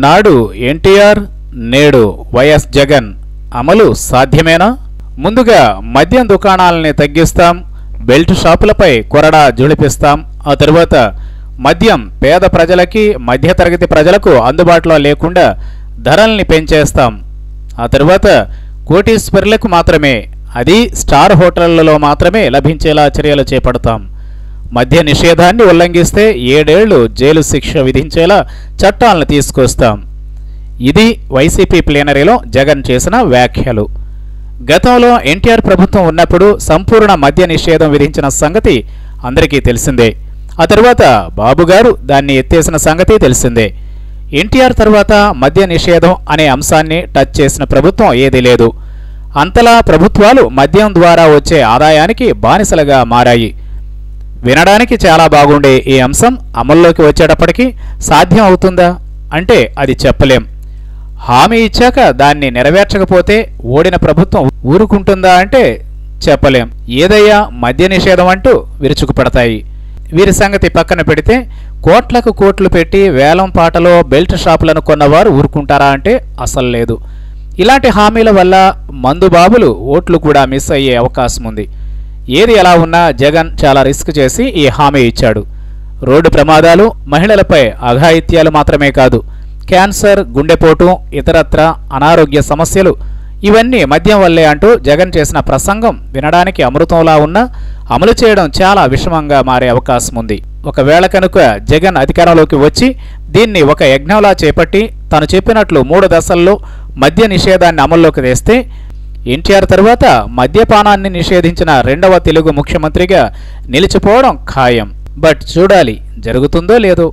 నాడు ఎన్టీఆర్, నేడు వైఎస్ జగన్ అమలు సాధ్యమేనా? ముందుగా మద్యం దుకాణాలని తగ్గిస్తాం, బెల్ట్ షాపులపై కొరడా జుళిపిస్తాం. ఆ తరువాత మద్యం పేద ప్రజలకి, మధ్యతరగతి ప్రజలకు అందుబాటులో లేకుండా ధరల్ని పెంచేస్తాం. ఆ తరువాత కోటీశ్వరులకు మాత్రమే, అది స్టార్ హోటళ్లలో మాత్రమే లభించేలా చర్యలు చేపడతాం. మద్య నిషేధాన్ని ఉల్లంఘిస్తే 7 ఏళ్లు జైలు శిక్ష విధించేలా చట్టాలను తీసుకొస్తాం. ఇది వైసీపీ ప్లీనరీలో జగన్ చేసిన వ్యాఖ్యలు. గతంలో ఎన్టీఆర్ ప్రభుత్వం ఉన్నప్పుడు సంపూర్ణ మద్య నిషేధం విధించిన సంగతి అందరికీ తెలిసిందే. ఆ తరువాత బాబుగారు దాన్ని ఎత్తేసిన సంగతి తెలిసిందే. ఎన్టీఆర్ తర్వాత మద్య నిషేధం అనే అంశాన్ని టచ్ చేసిన ప్రభుత్వం ఏదీ లేదు. అంతలా ప్రభుత్వాలు మద్యం ద్వారా వచ్చే ఆదాయానికి బానిసలుగా మారాయి. వినడానికి చాలా బాగుండే ఈ అంశం అమల్లోకి వచ్చేటప్పటికీ సాధ్యం అవుతుందా అంటే అది చెప్పలేం. హామీ ఇచ్చాక దాన్ని నెరవేర్చకపోతే ఓడిన ప్రభుత్వం ఊరుకుంటుందా అంటే చెప్పలేం. ఏదయ్యా మద్య నిషేధం అంటూ విరుచుకుపడతాయి. వీరి సంగతి పక్కన పెడితే కోట్లకు కోట్లు పెట్టి వేలం పాటలో బెల్ట్ షాపులను కొన్నవారు ఊరుకుంటారా అంటే అసలు లేదు. ఇలాంటి హామీల వల్ల మందుబాబులు ఓట్లు కూడా మిస్ అయ్యే అవకాశం ఉంది. ఏది ఎలా ఉన్నా జగన్ చాలా రిస్క్ చేసి ఈ హామీ ఇచ్చాడు. రోడ్డు ప్రమాదాలు, మహిళలపై అఘాయిత్యాలు మాత్రమే కాదు, క్యాన్సర్, గుండెపోటు, ఇతరత్ర అనారోగ్య సమస్యలు ఇవన్నీ మద్యం వల్లే అంటూ జగన్ చేసిన ప్రసంగం వినడానికి అమృతంలా ఉన్నా అమలు చేయడం చాలా విషమంగా మారే అవకాశం ఉంది. ఒకవేళ కనుక జగన్ అధికారంలోకి వచ్చి దీన్ని ఒక యజ్ఞంలా చేపట్టి తను చెప్పినట్లు 3 దశల్లో మద్య నిషేధాన్ని అమల్లోకి తెస్తే ఎన్టీఆర్ తర్వాత మద్యపానాన్ని నిషేధించిన 2వ తెలుగు ముఖ్యమంత్రిగా నిలిచిపోవడం ఖాయం. బట్ చూడాలి జరుగుతుందో లేదో.